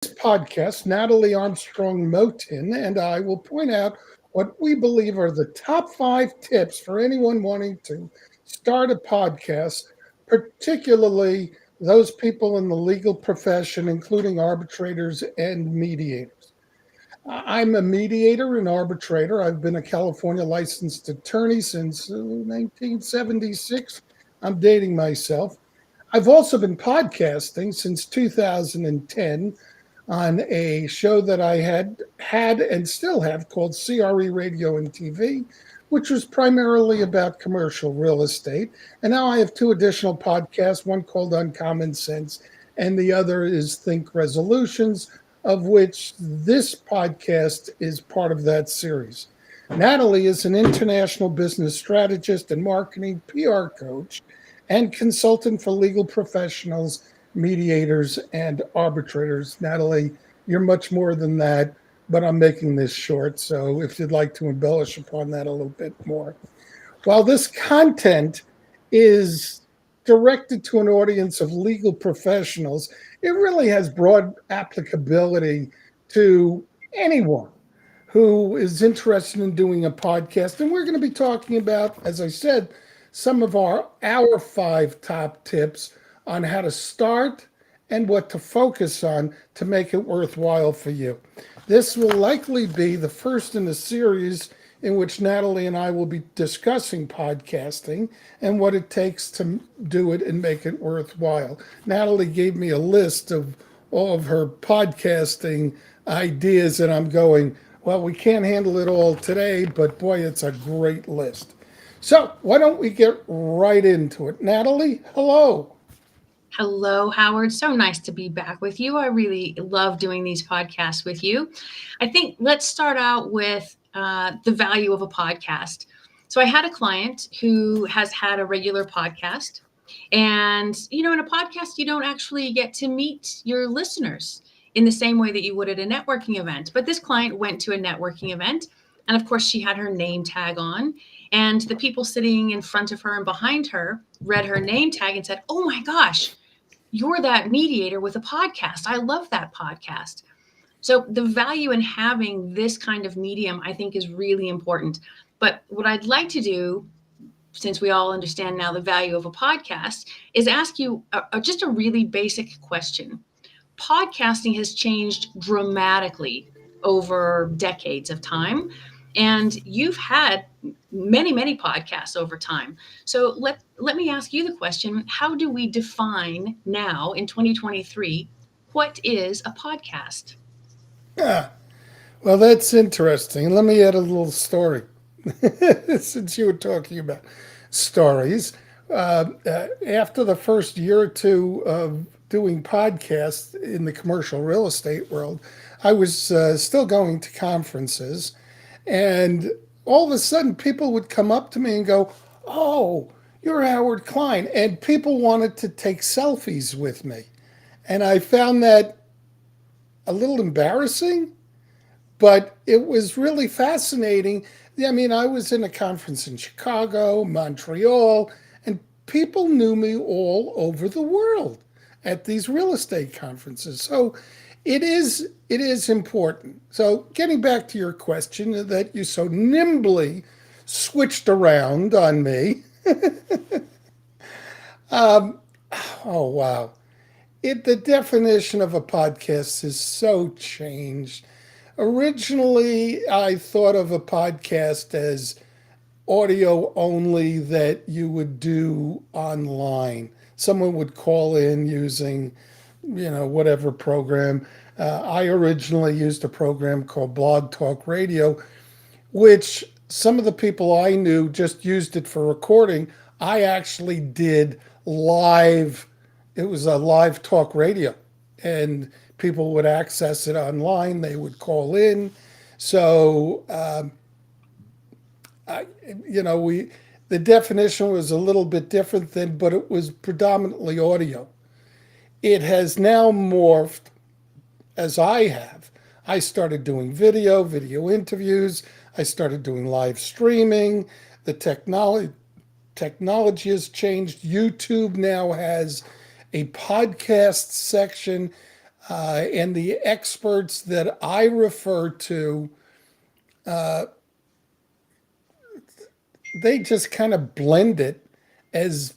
podcast, Natalie Armstrong Motin and I will point out what we believe are the top 5 tips for anyone wanting to start a podcast, particularly those people in the legal profession, including arbitrators and mediators. I'm a mediator and arbitrator. I've been a California licensed attorney since 1976. I'm dating myself. I've also been podcasting since 2010 on a show that I had and still have called CRE Radio and TV, which was primarily about commercial real estate. And now I have 2 additional podcasts, one called Uncommon Sense, and the other is Think Resolutions, of which this podcast is part of that series. Natalie is an international business strategist and marketing PR coach and consultant for legal professionals, mediators, and arbitrators. Natalie, you're much more than that, but I'm making this short. So if you'd like to embellish upon that a little bit more. While this content is directed to an audience of legal professionals, it really has broad applicability to anyone who is interested in doing a podcast. And we're going to be talking about, as I said, some of our 5 top tips on how to start and what to focus on to make it worthwhile for you. This will likely be the first in a series in which Natalie and I will be discussing podcasting and what it takes to do it and make it worthwhile. Natalie gave me a list of all of her podcasting ideas, and I'm going, well, we can't handle it all today, but boy, it's a great list. So why don't we get right into it? Natalie, hello. Hello, Howard. So nice to be back with you. I really love doing these podcasts with you. I think let's start out with the value of a podcast. So I had a client who has had a regular podcast. And, in a podcast, you don't actually get to meet your listeners in the same way that you would at a networking event. But this client went to a networking event. And of course, she had her name tag on. And the people sitting in front of her and behind her read her name tag and said, "Oh my gosh, you're that mediator with a podcast. I love that podcast." So the value in having this kind of medium, I think, is really important. But what I'd like to do, since we all understand now the value of a podcast, is ask you just a really basic question. Podcasting has changed dramatically over decades of time. And you've had many podcasts over time. So let me ask you the question, how do we define now in 2023 what is a podcast? Yeah, well, that's interesting. Let me add a little story since you were talking about stories. After the first year or two of doing podcasts in the commercial real estate world, I was still going to conferences. And all of a sudden, people would come up to me and go, "Oh, you're Howard Klein." And people wanted to take selfies with me. And I found that a little embarrassing, but it was really fascinating. I mean, I was in a conference in Chicago, Montreal, and people knew me all over the world at these real estate conferences. So it is important. So getting back to your question that you so nimbly switched around on me. um, oh wow. The definition of a podcast is so changed. Originally, I thought of a podcast as audio only that you would do online. Someone would call in using, whatever program. I originally used a program called Blog Talk Radio, which some of the people I knew just used it for recording. I actually did live, it was a live talk radio, and people would access it online. They would call in. So, I, the definition was a little bit different then, but it was predominantly audio. It has now morphed as I have. I started doing video interviews. I started doing live streaming. The technology has changed. YouTube now has a podcast section. And the experts that I refer to, they just kind of blend it as,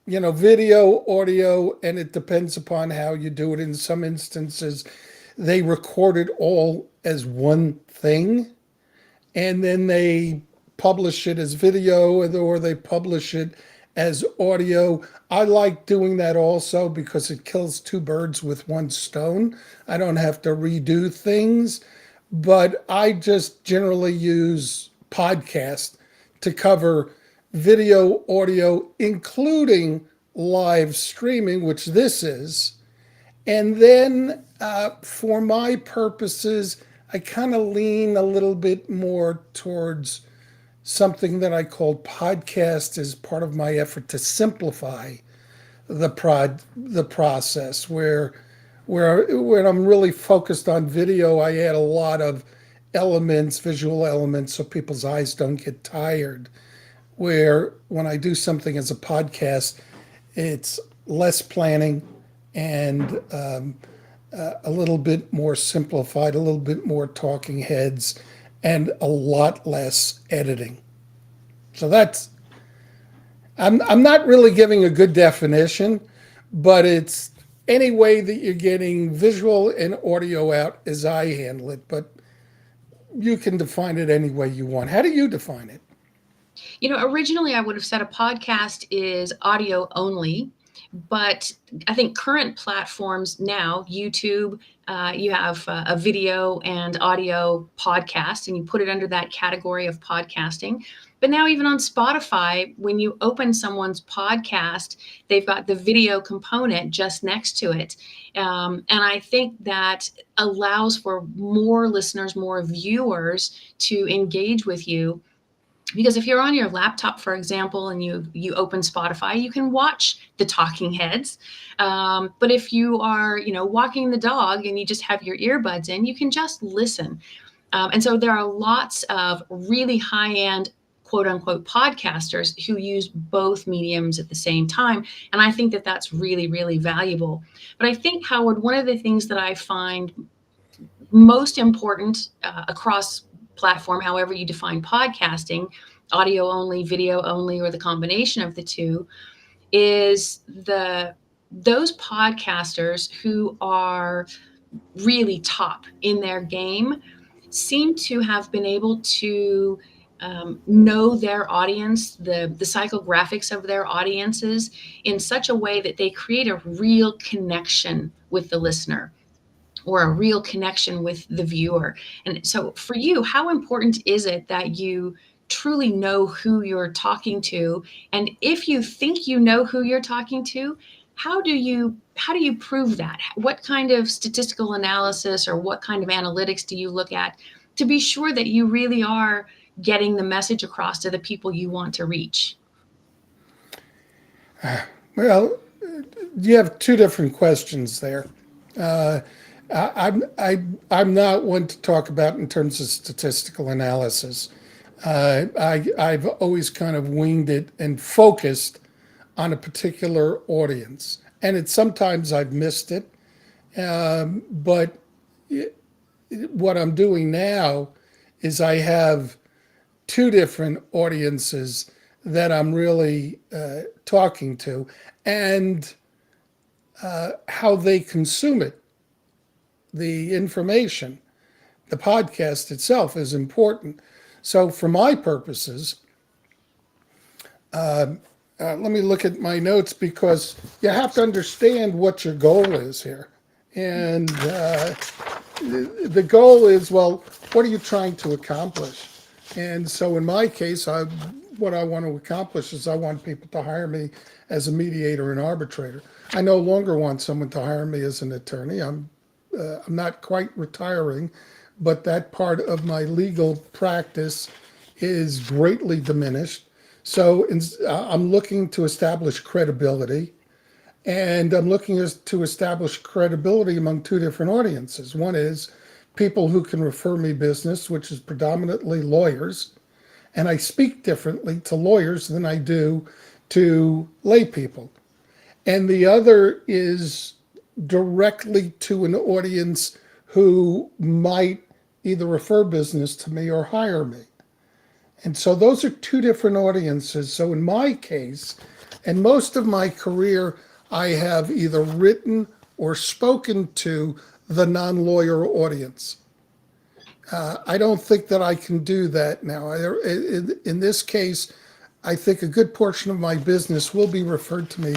video, audio, and it depends upon how you do it. In some instances, they record it all as one thing, and then they publish it as video, or they publish it as audio. I like doing that also because it kills two birds with one stone. I don't have to redo things, but I just generally use podcast to cover video, audio, including live streaming, which this is. And then for my purposes, I kind of lean a little bit more towards something that I call podcast as part of my effort to simplify the process, where when I'm really focused on video, I add a lot of elements, visual elements, so people's eyes don't get tired. Where when I do something as a podcast, it's less planning and a little bit more simplified, a little bit more talking heads, and a lot less editing. So I'm not really giving a good definition, but it's any way that you're getting visual and audio out as I handle it. But you can define it any way you want. How do you define it? Originally I would have said a podcast is audio only, but I think current platforms now, YouTube, you have a video and audio podcast, and you put it under that category of podcasting. But now, even on Spotify, when you open someone's podcast, they've got the video component just next to it. And I think that allows for more listeners, more viewers to engage with you. Because if you're on your laptop, for example, and you open Spotify, you can watch the talking heads. But if you are, walking the dog and you just have your earbuds in, you can just listen. And so there are lots of really high-end, quote unquote, podcasters who use both mediums at the same time. And I think that that's really, really valuable. But I think, Howard, one of the things that I find most important across platform, however you define podcasting, audio only, video only, or the combination of the two, is those podcasters who are really top in their game seem to have been able to know their audience, the psychographics of their audiences, in such a way that they create a real connection with the listener, or a real connection with the viewer. And so for you, how important is it that you truly know who you're talking to? And if you think you know who you're talking to, how do you prove that? What kind of statistical analysis or what kind of analytics do you look at to be sure that you really are getting the message across to the people you want to reach? Well, you have two different questions there. I'm not one to talk about in terms of statistical analysis. I've always kind of winged it and focused on a particular audience, and sometimes I've missed it. But what I'm doing now is I have two different audiences that I'm really talking to, and how they consume it. The information, the podcast itself is important. So for my purposes, let me look at my notes, because you have to understand what your goal is here. And the goal is, well, what are you trying to accomplish? And so in my case, what I want to accomplish is I want people to hire me as a mediator and arbitrator. I no longer want someone to hire me as an attorney. I'm not quite retiring, but that part of my legal practice is greatly diminished. So I'm looking to establish credibility, and I'm looking to establish credibility among two different audiences. One is people who can refer me business, which is predominantly lawyers, and I speak differently to lawyers than I do to lay people. And the other is directly to an audience who might either refer business to me or hire me. And so those are two different audiences. So in my case, and most of my career, I have either written or spoken to the non lawyer audience. I don't think that I can do that now. In this case, I think a good portion of my business will be referred to me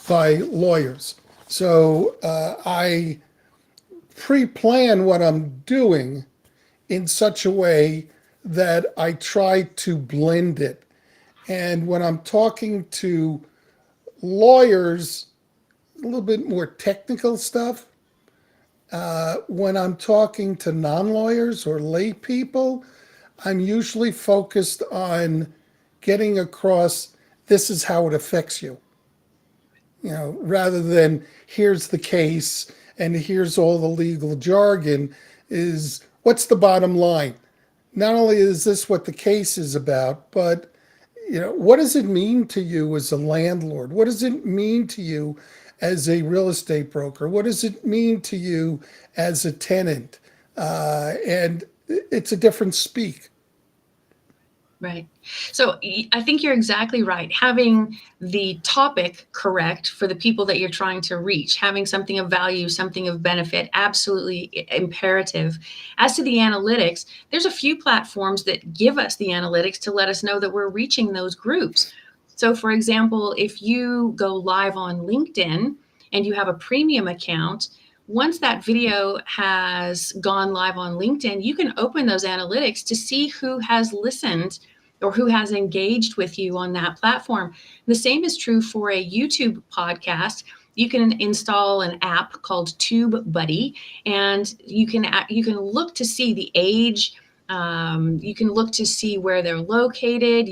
by lawyers. So I pre plan what I'm doing in such a way that I try to blend it. And when I'm talking to lawyers, a little bit more technical stuff. When I'm talking to non lawyers or lay people, I'm usually focused on getting across this is how it affects you, rather than here's the case and here's all the legal jargon, is what's the bottom line? Not only is this what the case is about, but what does it mean to you as a landlord? What does it mean to you as a real estate broker? What does it mean to you as a tenant? And it's a different speak. Right. So I think you're exactly right. Having the topic correct for the people that you're trying to reach, having something of value, something of benefit, absolutely imperative. As to the analytics, there's a few platforms that give us the analytics to let us know that we're reaching those groups. So, for example, if you go live on LinkedIn and you have a premium account, once that video has gone live on LinkedIn, you can open those analytics to see who has listened or who has engaged with you on that platform. The same is true for a YouTube podcast. You can install an app called TubeBuddy, and you can look to see the age. You can look to see where they're located.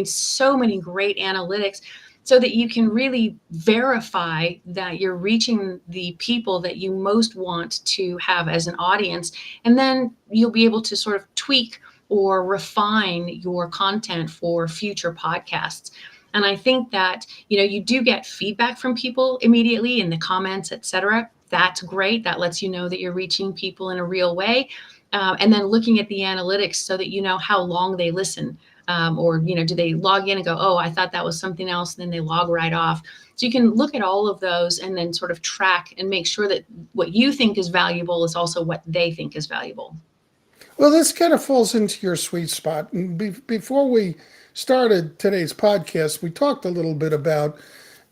So many great analytics, so that you can really verify that you're reaching the people that you most want to have as an audience. And then you'll be able to sort of tweak or refine your content for future podcasts. And I think that, you do get feedback from people immediately in the comments, etc. That's great. That lets you know that you're reaching people in a real way. And then looking at the analytics so that you know how long they listen. Or, do they log in and go, oh, I thought that was something else, and then they log right off. So you can look at all of those and then sort of track and make sure that what you think is valuable is also what they think is valuable. Well, this kind of falls into your sweet spot. And before we started today's podcast, we talked a little bit about,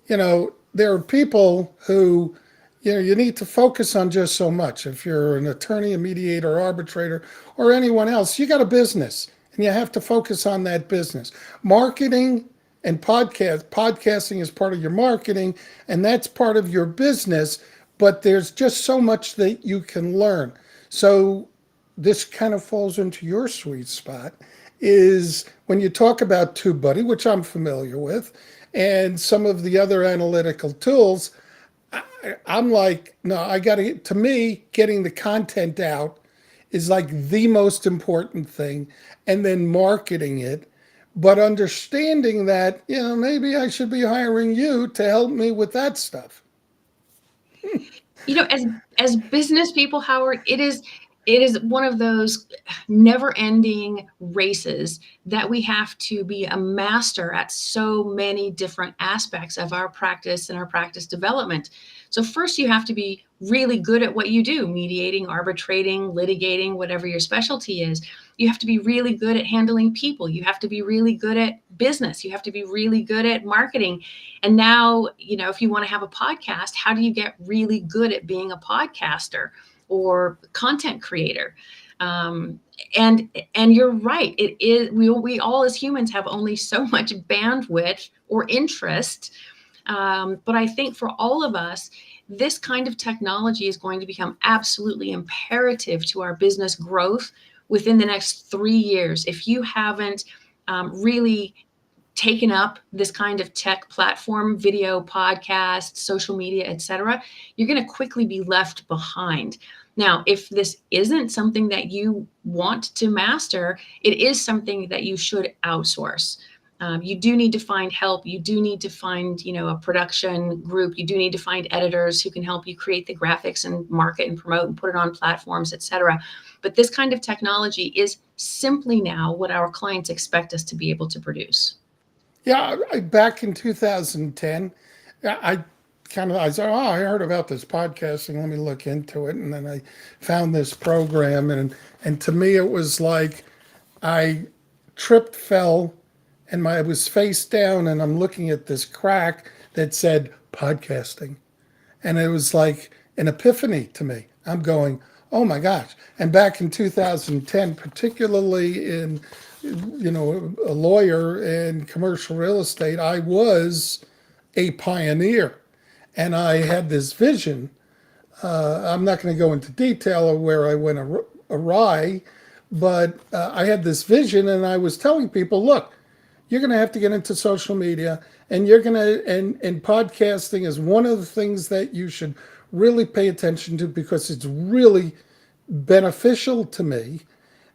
there are people who, you need to focus on just so much. If you're an attorney, a mediator, arbitrator, or anyone else, you got a business. And you have to focus on that business. Marketing and podcasting is part of your marketing, and that's part of your business, but there's just so much that you can learn. So this kind of falls into your sweet spot, is when you talk about TubeBuddy, which I'm familiar with, and some of the other analytical tools, I'm like, no, to me, getting the content out is like the most important thing, and then marketing it, but understanding that, maybe I should be hiring you to help me with that stuff. As business people, Howard, it is one of those never-ending races that we have to be a master at so many different aspects of our practice and our practice development. So first, you have to be really good at what you do, mediating, arbitrating, litigating, whatever your specialty is. You have to be really good at handling people. You have to be really good at business. You have to be really good at marketing. And now, if you want to have a podcast, how do you get really good at being a podcaster or content creator? And you're right. It is, we all as humans have only so much bandwidth or interest. But I think for all of us, this kind of technology is going to become absolutely imperative to our business growth within the next 3 years. If you haven't really taken up this kind of tech platform, video, podcast, social media, etc., you're going to quickly be left behind. Now, if this isn't something that you want to master, it is something that you should outsource. You do need to find help. You do need to find, a production group. You do need to find editors who can help you create the graphics and market and promote and put it on platforms, etc. But this kind of technology is simply now what our clients expect us to be able to produce. Yeah, back in 2010, I I said, oh, I heard about this podcasting. Let me look into it. And then I found this program. And to me, it was like I tripped, fell, and I was face down. And I'm looking at this crack that said podcasting. And it was like an epiphany to me. I'm going, oh my gosh. And back in 2010, particularly in, a lawyer in commercial real estate, I was a pioneer. And I had this vision. I'm not going to go into detail of where I went awry, but I had this vision, and I was telling people, look, you're going to have to get into social media, and you're going to, and podcasting is one of the things that you should really pay attention to because it's really beneficial to me.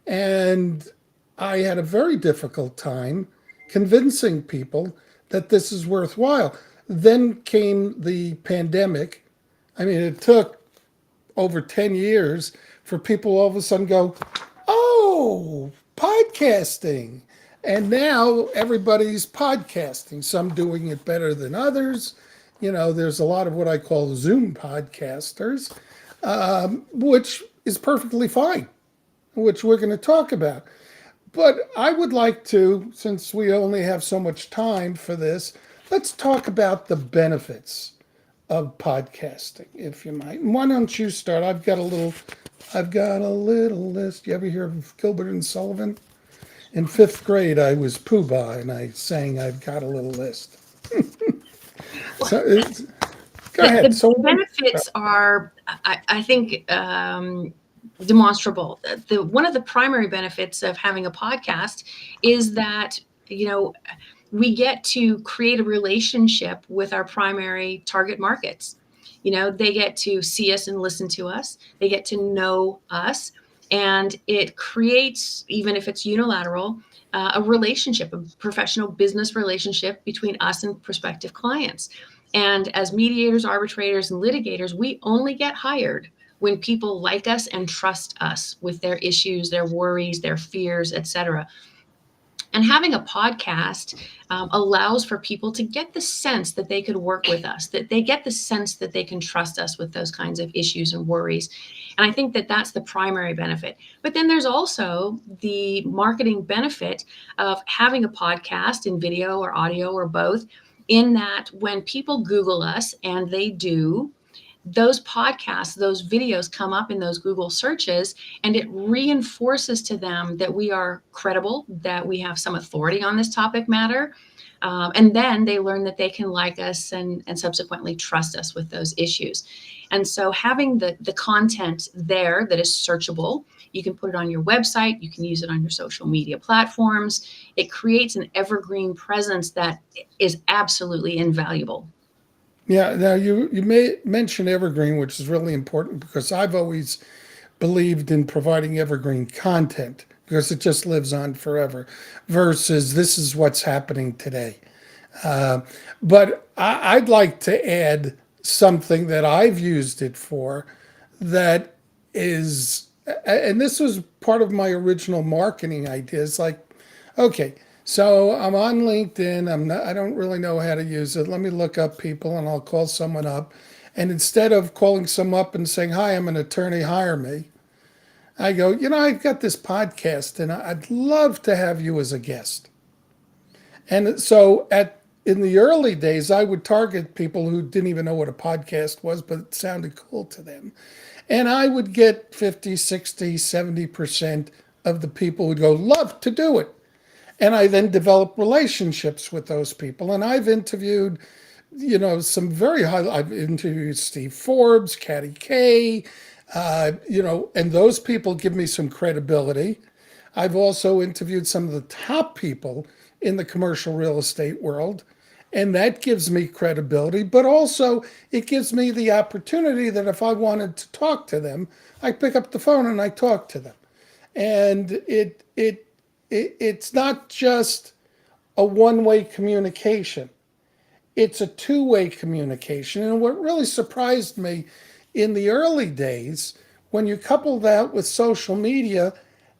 And I had a very difficult time convincing people that this is worthwhile. Then came the pandemic. I mean, it took over 10 years for people all of a sudden go, oh, podcasting. And now everybody's podcasting, some doing it better than others. There's a lot of what I call Zoom podcasters, which is perfectly fine, which we're going to talk about. But I would like to, since we only have so much time for this, let's talk about the benefits of podcasting, if you might. Why don't you start? I've got a little list. You ever hear of Gilbert and Sullivan? In fifth grade, I was Pooh Bah, and I sang "I've Got a Little List." So, go ahead. The benefits are, I think, demonstrable. One of the primary benefits of having a podcast is that, we get to create a relationship with our primary target markets. They get to see us and listen to us. They get to know us. And it creates, even if it's unilateral, a relationship, a professional business relationship between us and prospective clients. And as mediators, arbitrators, and litigators, we only get hired when people like us and trust us with their issues, their worries, their fears, etc. And having a podcast allows for people to get the sense that they could work with us, that they get the sense that they can trust us with those kinds of issues and worries. And I think that that's the primary benefit. But then there's also the marketing benefit of having a podcast in video or audio or both, in that when people Google us, and they do, those podcasts, those videos come up in those Google searches, and it reinforces to them that we are credible, that we have some authority on this topic matter. And then they learn that they can like us and subsequently trust us with those issues. And so having the content there that is searchable, you can put it on your website, you can use it on your social media platforms. It creates an evergreen presence that is absolutely invaluable. Yeah, now you may mention evergreen, which is really important because I've always believed in providing evergreen content because it just lives on forever versus this is what's happening today. But I'd like to add something that I've used it for that is, and this was part of my original marketing idea. It's like, okay, so I'm on LinkedIn. I don't really know how to use it. Let me look up people and I'll call someone up. And instead of calling someone up and saying, hi, I'm an attorney, hire me, I go, I've got this podcast and I'd love to have you as a guest. And so in the early days, I would target people who didn't even know what a podcast was, but it sounded cool to them. And I would get 50, 60, 70% of the people would go, love to do it. And I then developed relationships with those people. And I've interviewed, some very high, I've interviewed Steve Forbes, Katty Kay, and those people give me some credibility. I've also interviewed some of the top people in the commercial real estate world, and that gives me credibility, but also it gives me the opportunity that if I wanted to talk to them, I pick up the phone and I talk to them. And it's not just a one-way communication. It's a two-way communication. And what really surprised me in the early days, when you couple that with social media,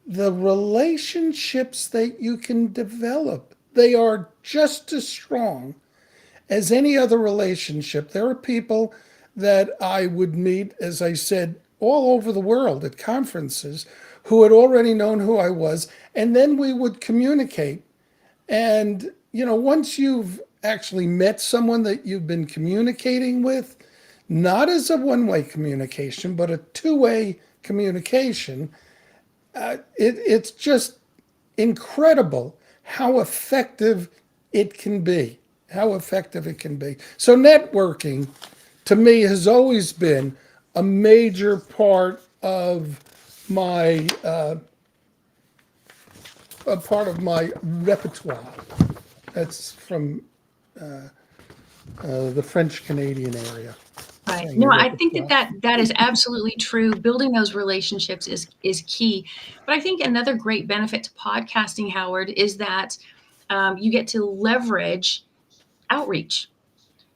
the relationships that you can develop, they are just as strong as any other relationship. There are people that I would meet, as I said, all over the world at conferences who had already known who I was, and then we would communicate. And, once you've actually met someone that you've been communicating with, not as a one way communication, but a two-way communication, it's just incredible how effective it can be. How effective it can be. So, networking to me has always been a major part of my repertoire. That's from the French Canadian area. Right. No, I think that is absolutely true. Building those relationships is key. But I think another great benefit to podcasting, Howard, is that you get to leverage outreach.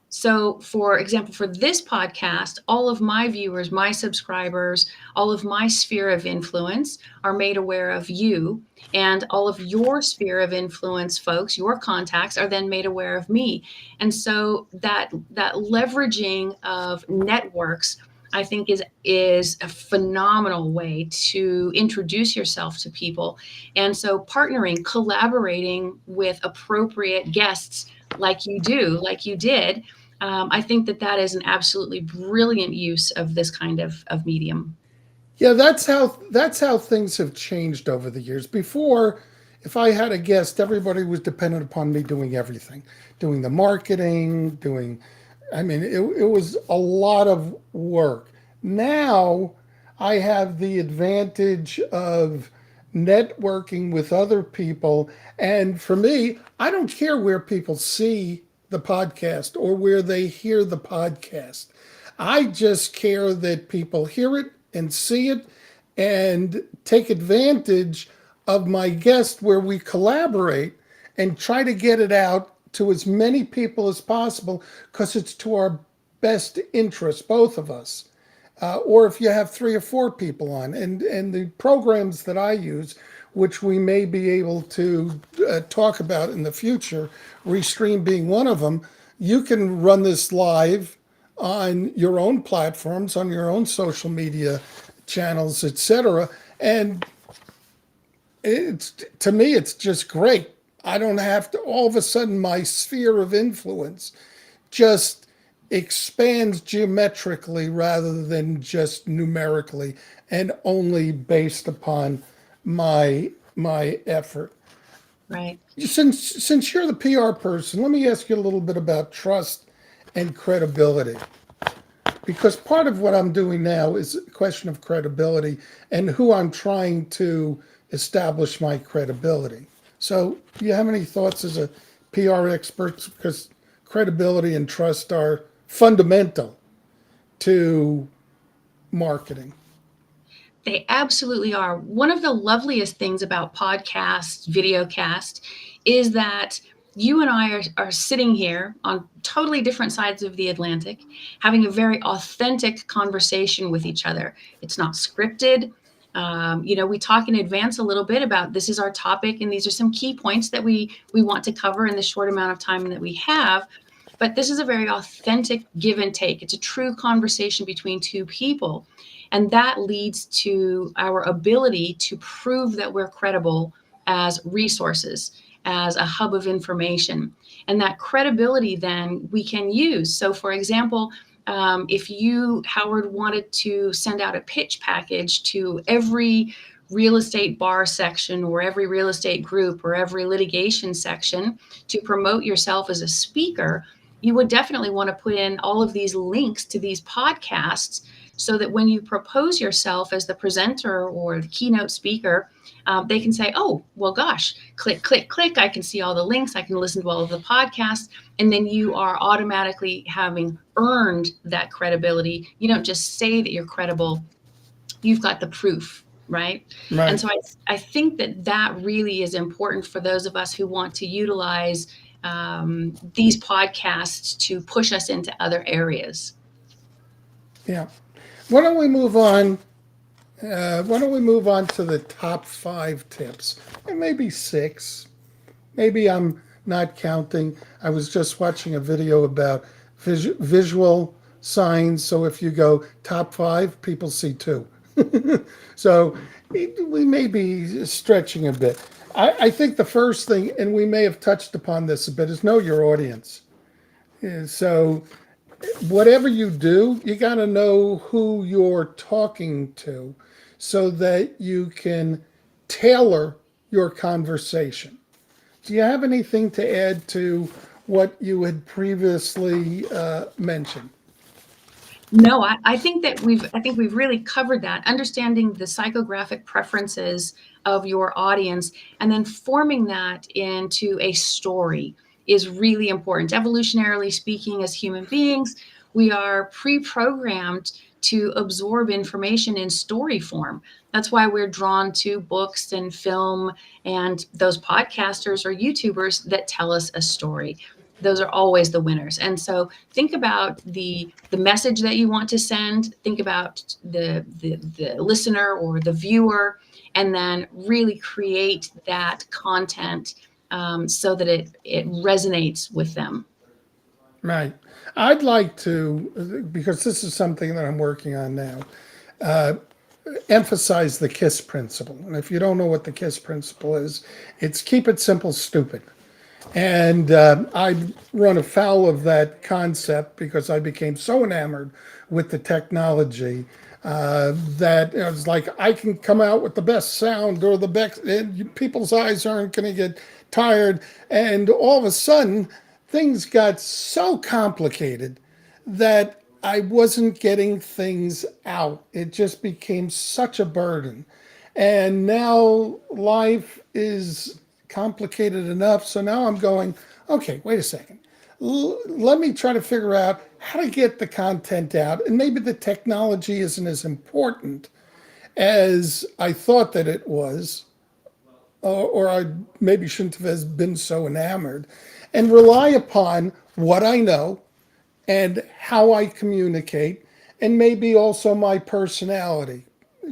So, for example, for this podcast, all of my viewers, my subscribers, all of my sphere of influence are made aware of you, and all of your sphere of influence folks, your contacts, are then made aware of me. And so that leveraging of networks, I think, is a phenomenal way to introduce yourself to people. And so partnering, collaborating with appropriate guests like you did, I think that is an absolutely brilliant use of this kind of medium. Yeah, that's how things have changed over the years. Before, if I had a guest, everybody was dependent upon me doing everything, doing the marketing, I mean, it was a lot of work. Now, I have the advantage of networking with other people. And for me, I don't care where people see the podcast or where they hear the podcast. I just care that people hear it and see it and take advantage of my guest where we collaborate and try to get it out to as many people as possible because it's to our best interest, both of us. Or if you have 3 or 4 people on, and the programs that I use, which we may be able to talk about in the future, Restream being one of them, you can run this live on your own platforms, on your own social media channels, etc. And to me, it's just great. I don't have to, all of a sudden, my sphere of influence just expands geometrically rather than just numerically and only based upon my effort. Right. Since you're the PR person, let me ask you a little bit about trust and credibility. Because part of what I'm doing now is a question of credibility and who I'm trying to establish my credibility. So, do you have any thoughts as a PR expert? Because credibility and trust are fundamental to marketing. They absolutely are. One of the loveliest things about podcast, videocast, is that you and I are sitting here on totally different sides of the Atlantic, having a very authentic conversation with each other. It's not scripted. We talk in advance a little bit about this is our topic, and these are some key points that we want to cover in the short amount of time that we have. But this is a very authentic give and take. It's a true conversation between two people. And that leads to our ability to prove that we're credible as resources, as a hub of information. And that credibility then we can use. So, for example, if you, Howard, wanted to send out a pitch package to every real estate bar section or every real estate group or every litigation section to promote yourself as a speaker, you would definitely want to put in all of these links to these podcasts so that when you propose yourself as the presenter or the keynote speaker, they can say, oh, well, gosh, click, click, click. I can see all the links. I can listen to all of the podcasts. And then you are automatically having earned that credibility. You don't just say that you're credible. You've got the proof. right? And Right. so I think that really is important for those of us who want to utilize these podcasts to push us into other areas. Yeah. Why don't we move on? Why don't we move on to the top 5 tips? And maybe 6. Maybe I'm not counting. I was just watching a video about visual signs. So if you go top 5, people see 2. So we may be stretching a bit. I think the first thing, and we may have touched upon this a bit, is know your audience. So whatever you do, you got to know who you're talking to so that you can tailor your conversation. Do you have anything to add to what you had previously mentioned? No, I think that we've really covered that. Understanding the psychographic preferences of your audience and then forming that into a story is really important. Evolutionarily speaking, as human beings, we are pre-programmed to absorb information in story form. That's why we're drawn to books and film and those podcasters or YouTubers that tell us a story. Those are always the winners. And so think about the message that you want to send, think about the listener or the viewer, and then really create that content so that it resonates with them. Right. I'd like to, because this is something that I'm working on now, uh, emphasize the KISS principle. And if you don't know what the KISS principle is, it's keep it simple, stupid. And I run afoul of that concept because I became so enamored with the technology that it was like I can come out with the best sound or the best, and people's eyes aren't going to get tired. And all of a sudden, things got so complicated that I wasn't getting things out. It just became such a burden. And now life is complicated enough. So now I'm going, okay, wait a second. Let me try to figure out how to get the content out. And maybe the technology isn't as important as I thought that it was, or I maybe shouldn't have been so enamored, and rely upon what I know and how I communicate, and maybe also my personality,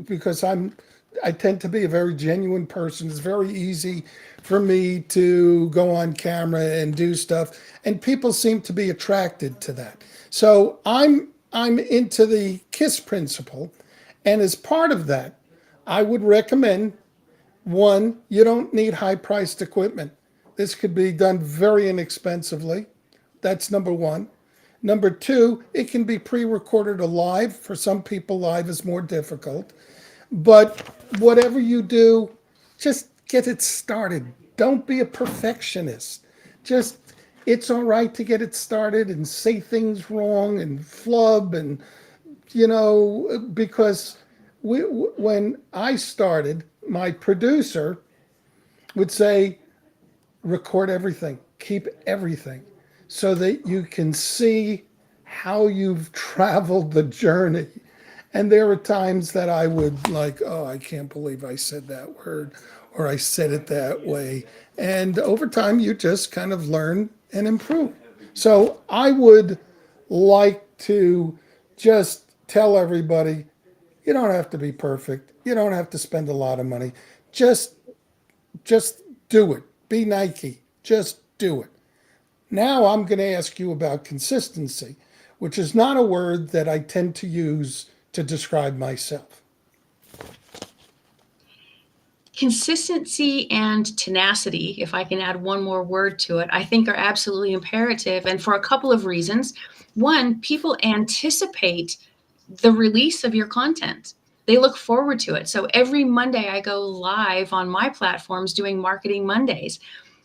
because I tend to be a very genuine person. It's very easy for me to go on camera and do stuff, and people seem to be attracted to that. So I'm into the KISS principle, and as part of that, I would recommend, one, you don't need high priced equipment. This could be done very inexpensively. That's number one. Number two, it can be pre recorded or live. For some people, live is more difficult. But whatever you do, just get it started. Don't be a perfectionist. Just, it's all right to get it started and say things wrong and flub and, because when I started, my producer would say, record everything, keep everything, so that you can see how you've traveled the journey. And there were times that I would like, oh, I can't believe I said that word or I said it that way. And over time, you just kind of learn and improve. So I would like to just tell everybody, you don't have to be perfect. You don't have to spend a lot of money. Just just do it. Be Nike. Just do it. Now I'm going to ask you about consistency, which is not a word that I tend to use to describe myself. Consistency and tenacity, if I can add one more word to it, I think are absolutely imperative, and for a couple of reasons. One, people anticipate the release of your content. They look forward to it. So every Monday I go live on my platforms doing Marketing Mondays.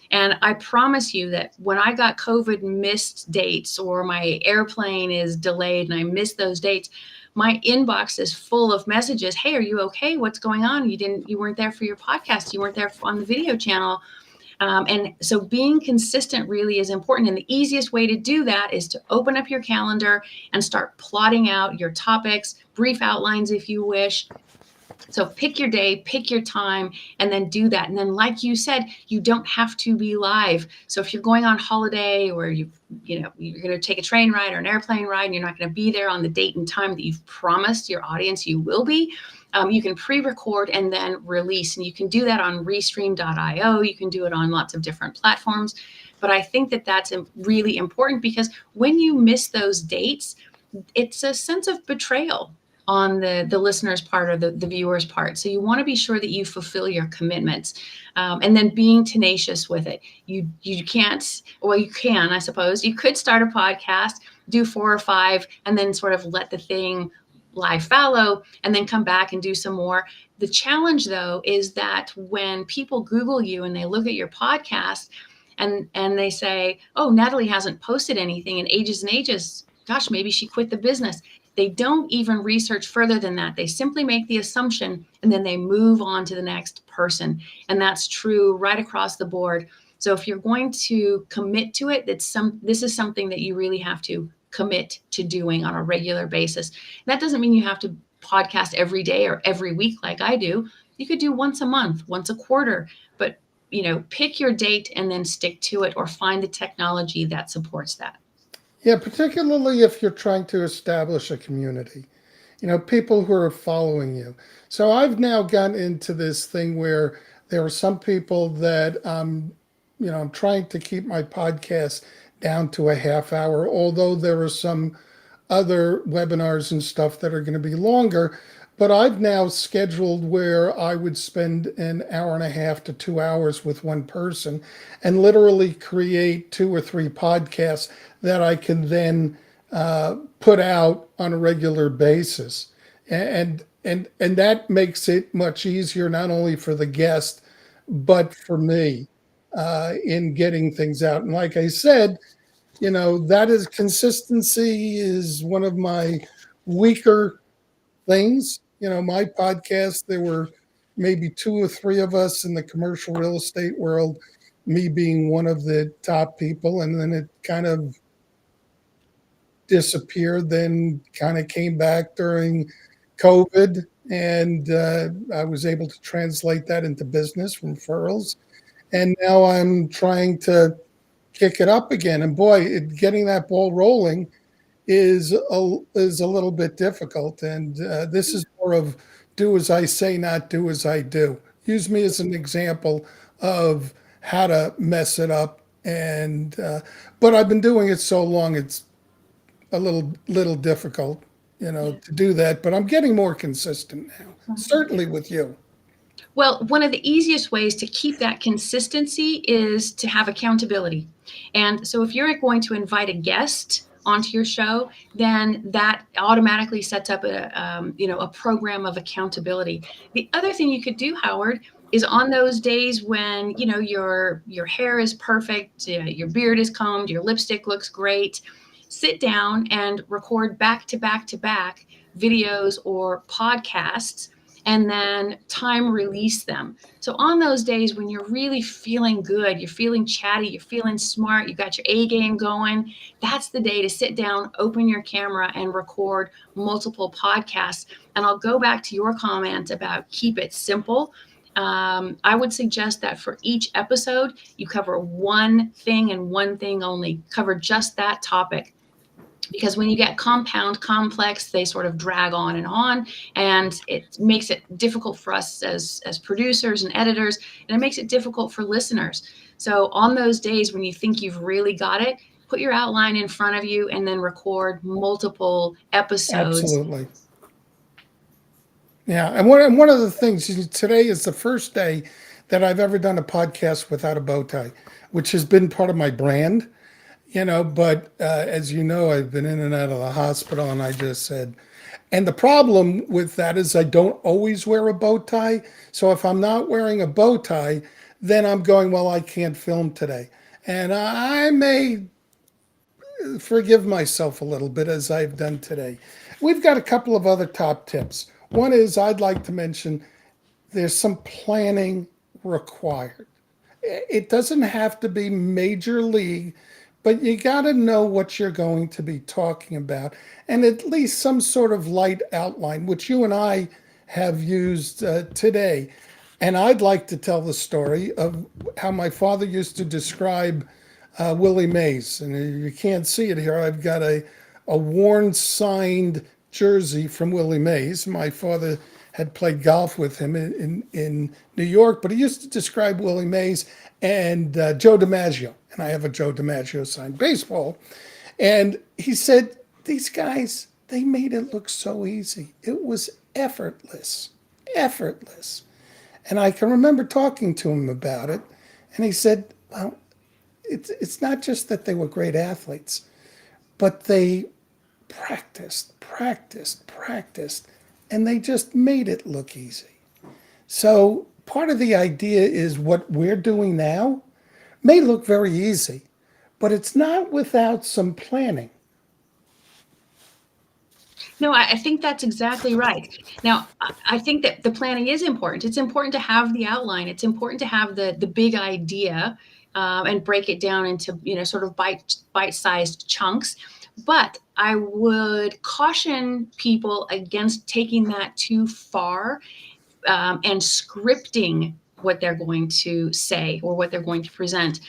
And I promise you that when I got COVID missed dates or my airplane is delayed and I missed those dates, my inbox is full of messages. Hey, are you okay? What's going on? You weren't there for your podcast. You weren't there on the video channel. And so being consistent really is important. And the easiest way to do that is to open up your calendar and start plotting out your topics, brief outlines if you wish, So pick your day, pick your time, and then do that. And then, like you said, you don't have to be live. So if you're going on holiday, or you're going to take a train ride or an airplane ride, and you're not going to be there on the date and time that you've promised your audience you will be, you can pre-record and then release. And you can do that on restream.io. You can do it on lots of different platforms. But I think that that's really important, because when you miss those dates, it's a sense of betrayal on the listener's part, or the viewer's part. So you want to be sure that you fulfill your commitments, and then being tenacious with it. You can't, well, you can, I suppose. You could start a podcast, do 4 or 5, and then sort of let the thing lie fallow, and then come back and do some more. The challenge, though, is that when people Google you and they look at your podcast, and they say, "Oh, Natalie hasn't posted anything in ages and ages. Gosh, maybe she quit the business." They don't even research further than that. They simply make the assumption, and then they move on to the next person. And that's true right across the board. So if you're going to commit to it, this is something that you really have to commit to doing on a regular basis. That doesn't mean you have to podcast every day or every week like I do. You could do once a month, once a quarter, but pick your date and then stick to it, or find the technology that supports that. Yeah, particularly if you're trying to establish a community, people who are following you. So I've now gotten into this thing where there are some people that, I'm trying to keep my podcast down to a half hour, although there are some other webinars and stuff that are going to be longer. But I've now scheduled where I would spend an hour and a half to 2 hours with one person, and literally create 2 or 3 podcasts that I can then put out on a regular basis. And that makes it much easier, not only for the guest, but for me, in getting things out. And like I said, that is, consistency is one of my weaker things. My podcast, there were maybe 2 or 3 of us in the commercial real estate world, me being one of the top people, and then it kind of disappeared, then kind of came back during COVID. And I was able to translate that into business referrals. And now I'm trying to kick it up again. And boy, getting that ball rolling is a little bit difficult. And this is more of do as I say, not do as I do. Use me as an example of how to mess it up. And but I've been doing it so long, it's a little difficult, to do that. But I'm getting more consistent now, certainly with you. Well, one of the easiest ways to keep that consistency is to have accountability. And so if you're going to invite a guest onto your show, then that automatically sets up a program of accountability. The other thing you could do, Howard, is on those days when your hair is perfect, your beard is combed, your lipstick looks great, sit down and record back to back to back videos or podcasts, and then time release them. So on those days when you're really feeling good, you're feeling chatty, you're feeling smart, you got your A game going, that's the day to sit down, open your camera, and record multiple podcasts. And I'll go back to your comment about keep it simple. I would suggest that for each episode, you cover one thing and one thing only. Cover just that topic. Because when you get compound, complex, they sort of drag on, and it makes it difficult for us as producers and editors, and it makes it difficult for listeners. So on those days when you think you've really got it, put your outline in front of you and then record multiple episodes. Absolutely. Yeah. And one of the things, today is the first day that I've ever done a podcast without a bow tie, which has been part of my brand. But as you know, I've been in and out of the hospital, and I just said, and the problem with that is I don't always wear a bow tie. So if I'm not wearing a bow tie, then I'm going, well, I can't film today. And I may forgive myself a little bit, as I've done today. We've got a couple of other top tips. One is I'd like to mention there's some planning required. It doesn't have to be major league, but you got to know what you're going to be talking about, and at least some sort of light outline, which you and I have used today. And I'd like to tell the story of how my father used to describe Willie Mays. And you can't see it here. I've got a worn, signed jersey from Willie Mays. My father had played golf with him in New York, but he used to describe Willie Mays and Joe DiMaggio. And I have a Joe DiMaggio signed baseball. And he said, these guys, they made it look so easy. It was effortless, effortless. And I can remember talking to him about it. And he said, well, it's not just that they were great athletes, but they practiced, and they just made it look easy. So part of the idea is what we're doing now may look very easy, but it's not without some planning. No, I think that's exactly right. Now, I think that the planning is important. It's important to have the outline. It's important to have the big idea and break it down into, sort of bite-sized chunks. But I would caution people against taking that too far and scripting what they're going to say or what they're going to present.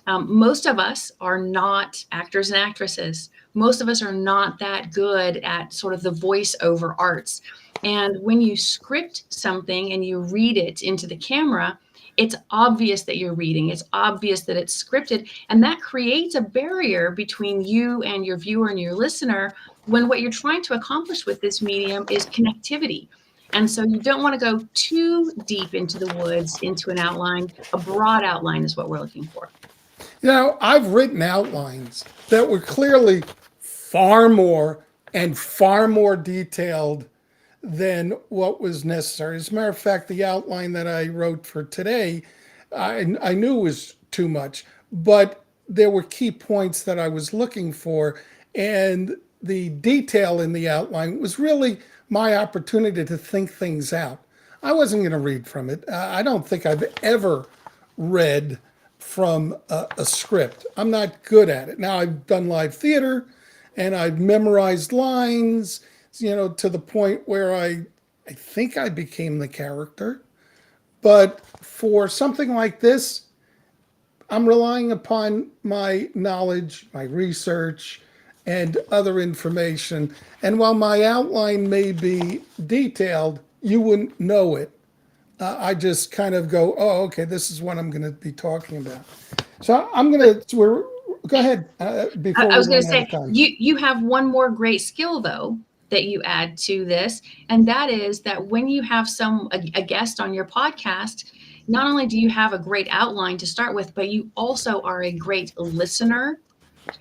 Most of us are not actors and actresses. Most of us are not that good at sort of the voiceover arts. And when you script something and you read it into the camera, it's obvious that you're reading. It's obvious that it's scripted. And that creates a barrier between you and your viewer and your listener when what you're trying to accomplish with this medium is connectivity. And so you don't want to go too deep into the woods, into an outline. A broad outline is what we're looking for. I've written outlines that were clearly far more and far more detailed than what was necessary. As a matter of fact, the outline that I wrote for today, I knew was too much, but there were key points that I was looking for. And the detail in the outline was really my opportunity to think things out. I wasn't going to read from it. I don't think I've ever read from a script. I'm not good at it. Now, I've done live theater and I've memorized lines, to the point where I think I became the character. But for something like this, I'm relying upon my knowledge, my research, and other information. And while my outline may be detailed, you wouldn't know it. I just kind of go, oh, okay, this is what I'm going to be talking about. So I'm going to, go ahead before I was we going to run out say, of time. you have one more great skill, though, that you add to this. And that is that when you have a guest on your podcast, not only do you have a great outline to start with, but you also are a great listener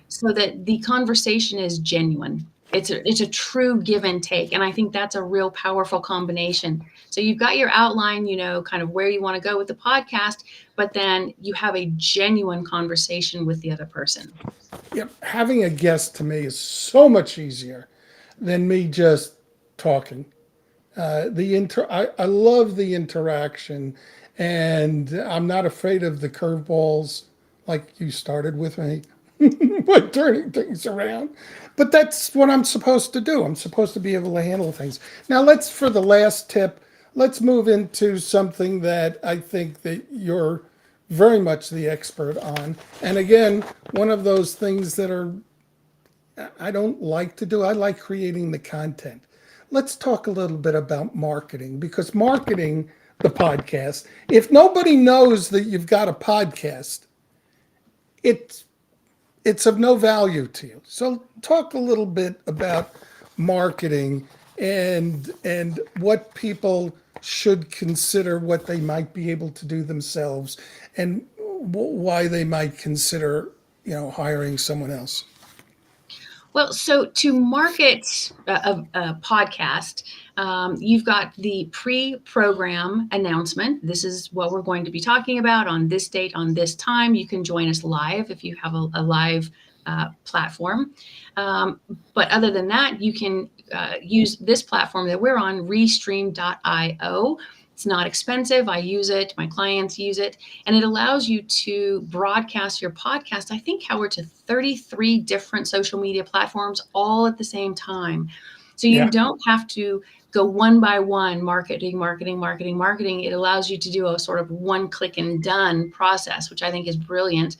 so that the conversation is genuine. It's a true give and take. And I think that's a real powerful combination. So you've got your outline, kind of where you want to go with the podcast, but then you have a genuine conversation with the other person. Yep. Having a guest to me is so much easier than me just talking. I love the interaction, and I'm not afraid of the curveballs like you started with me. By turning things around. But that's what I'm supposed to do. I'm supposed to be able to handle things. Now for the last tip, let's move into something that I think that you're very much the expert on. And again, one of those things that I don't like to do. I like creating the content. Let's talk a little bit about marketing, because marketing the podcast, if nobody knows that you've got a podcast, it's of no value to you. So talk a little bit about marketing and what people should consider, what they might be able to do themselves, and why they might consider, hiring someone else. Well, so to market a podcast, you've got the pre-program announcement. This is what we're going to be talking about on this date, on this time. You can join us live if you have a live platform. But other than that, you can use this platform that we're on, restream.io. It's not expensive. I use it. My clients use it. And it allows you to broadcast your podcast, I think, Howard, to 33 different social media platforms all at the same time. So you don't have to go one by one, marketing, marketing, marketing, marketing. It allows you to do a sort of one click and done process, which I think is brilliant.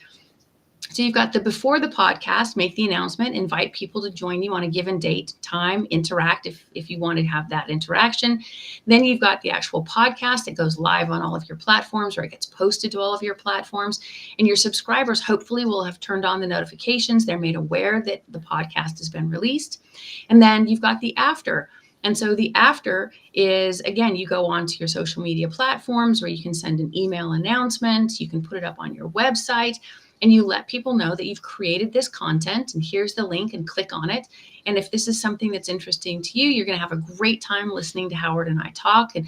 So you've got the before the podcast, make the announcement, invite people to join you on a given date, time, interact if you want to have that interaction. Then you've got the actual podcast that goes live on all of your platforms, or it gets posted to all of your platforms. And your subscribers hopefully will have turned on the notifications. They're made aware that the podcast has been released. And then you've got the after. And so the after is, again, you go onto your social media platforms where you can send an email announcement, you can put it up on your website, and you let people know that you've created this content and here's the link and click on it. And if this is something that's interesting to you, you're going to have a great time listening to Howard and I talk. And,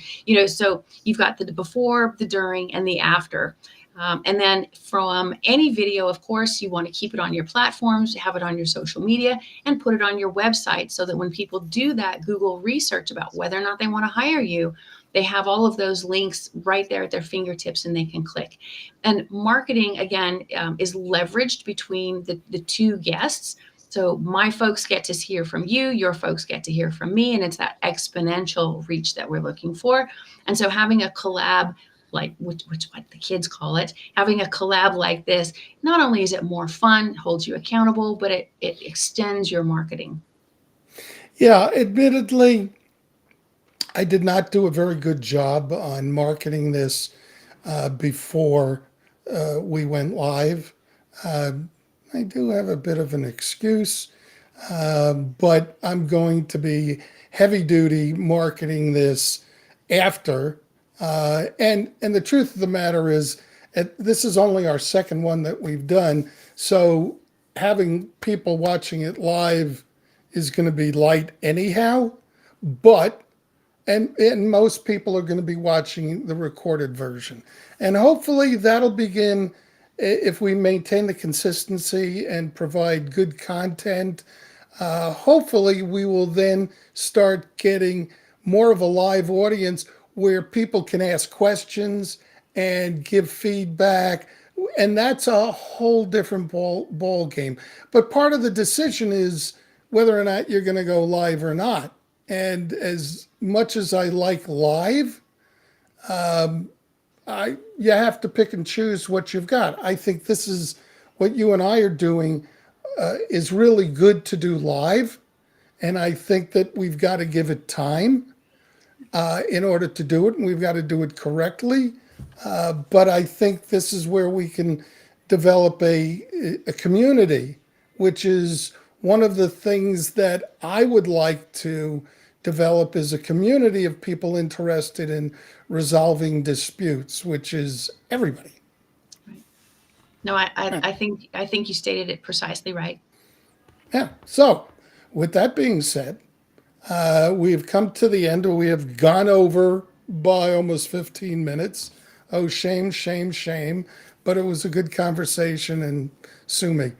so you've got the before, the during, and the after. And then from any video, of course, you want to keep it on your platforms, have it on your social media, and put it on your website so that when people do that Google research about whether or not they want to hire you, they have all of those links right there at their fingertips and they can click. And marketing, again, is leveraged between the two guests. So my folks get to hear from you, your folks get to hear from me, and it's that exponential reach that we're looking for. And so having a collab, like which what the kids call it, having a collab like this, not only is it more fun, holds you accountable, but it extends your marketing. Yeah, admittedly, I did not do a very good job on marketing this before we went live. Uh, I do have a bit of an excuse, but I'm going to be heavy duty marketing this after. And the truth of the matter is, this is only our second one that we've done. So having people watching it live is going to be light anyhow. But and most people are going to be watching the recorded version. And hopefully that'll begin, if we maintain the consistency and provide good content. Hopefully we will then start getting more of a live audience where people can ask questions and give feedback. And that's a whole different ball game. But part of the decision is whether or not you're going to go live or not. And as much as I like live, you have to pick and choose what you've got. I think this is what you and I are doing is really good to do live, and I think that we've got to give it time in order to do it, and we've got to do it correctly. But I think this is where we can develop a community, which is one of the things that I would like to develop is a community of people interested in resolving disputes, which is everybody. Right. No, I think you stated it precisely right. Yeah. So, with that being said, we have come to the end. We have gone over by almost 15 minutes. Oh, shame, shame, shame. But it was a good conversation, and sue me.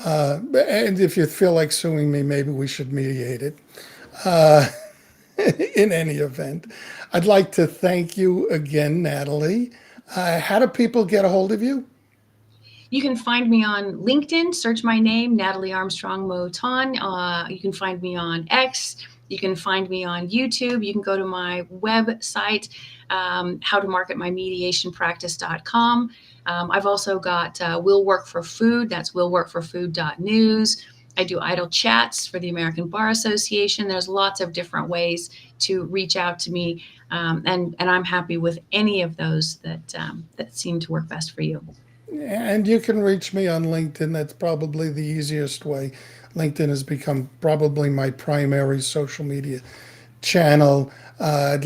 And if you feel like suing me, maybe we should mediate it. In any event, I'd like to thank you again, Natalie. How do people get a hold of you? You can find me on LinkedIn, search my name, Natalie Armstrong Motin. You can find me on X. You can find me on YouTube. You can go to my website, howtomarketmymediationpractice.com. I've also got Will Work for Food. That's willworkforfood.news. I do idle chats for the American Bar Association. There's lots of different ways to reach out to me, and I'm happy with any of those that seem to work best for you. And you can reach me on LinkedIn. That's probably the easiest way. LinkedIn has become probably my primary social media channel. I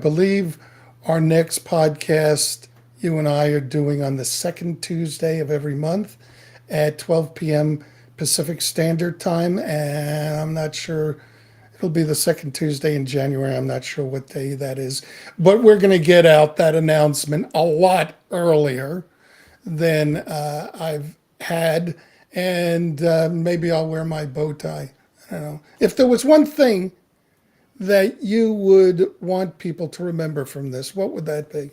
believe our next podcast, you and I are doing on the second Tuesday of every month at 12 p.m. Pacific Standard Time. And I'm not sure, it'll be the second Tuesday in January. I'm not sure what day that is. But we're going to get out that announcement a lot earlier than I've had. And maybe I'll wear my bow tie. I don't know. If there was one thing that you would want people to remember from this, what would that be?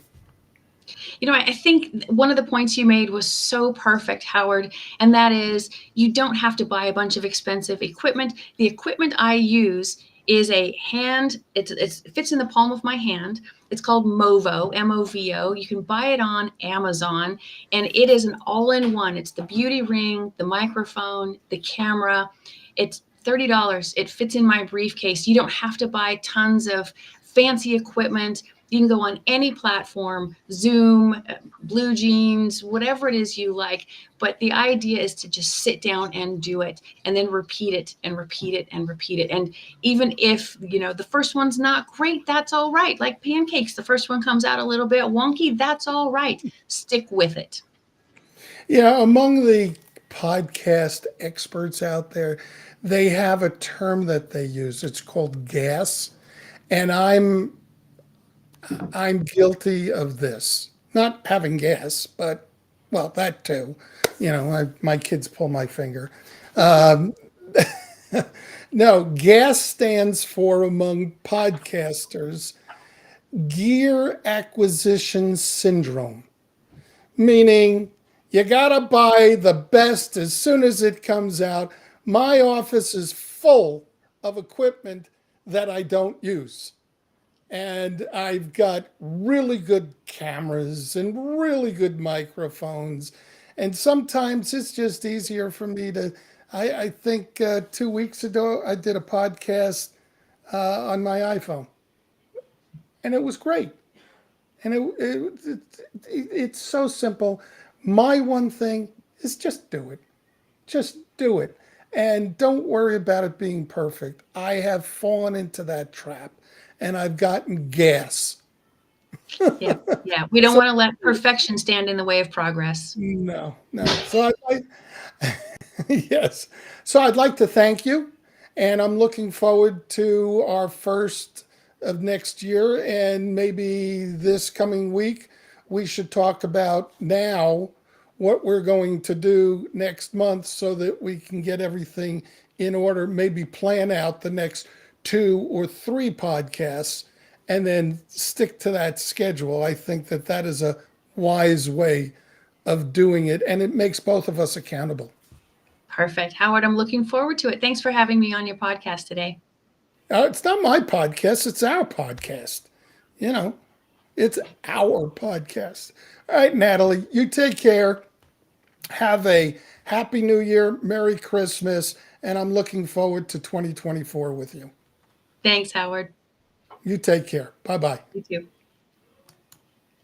I think one of the points you made was so perfect, Howard, and that is you don't have to buy a bunch of expensive equipment. The equipment I use is a hand, it fits in the palm of my hand. It's called Movo, M-O-V-O. You can buy it on Amazon, and it is an all-in-one. It's the beauty ring, the microphone, the camera. It's $30. It fits in my briefcase. You don't have to buy tons of fancy equipment. You can go on any platform, Zoom, Blue Jeans, whatever it is you like. But the idea is to just sit down and do it, and then repeat it and repeat it and repeat it. And even if, the first one's not great, that's all right. Like pancakes, the first one comes out a little bit wonky, that's all right. Stick with it. Yeah, among the podcast experts out there, they have a term that they use. It's called gas. And I'm guilty of this. Not having gas, but well, that too. My kids pull my finger. Um, no, gas stands for, among podcasters, gear acquisition syndrome, meaning you got to buy the best as soon as it comes out. My office is full of equipment that I don't use. And I've got really good cameras and really good microphones. And sometimes it's just easier for me to. I think 2 weeks ago, I did a podcast on my iPhone, and it was great. And it's so simple. My one thing is just do it. Just do it. And don't worry about it being perfect. I have fallen into that trap, and I've gotten gas. Yeah. Yeah. We don't want to let perfection stand in the way of progress. No, no. Yes. So I'd like to thank you, and I'm looking forward to our first of next year, and maybe this coming week we should talk about now what we're going to do next month so that we can get everything in order, maybe plan out the next 2 or 3 podcasts and then stick to that schedule. I think that that is a wise way of doing it, and it makes both of us accountable. Perfect. Howard, I'm looking forward to it. Thanks for having me on your podcast today. It's not my podcast, it's our podcast. You know, it's our podcast. All right, Natalie, you take care. Have a happy new year, Merry Christmas, and I'm looking forward to 2024 with you. Thanks, Howard. You take care. Bye bye. You too.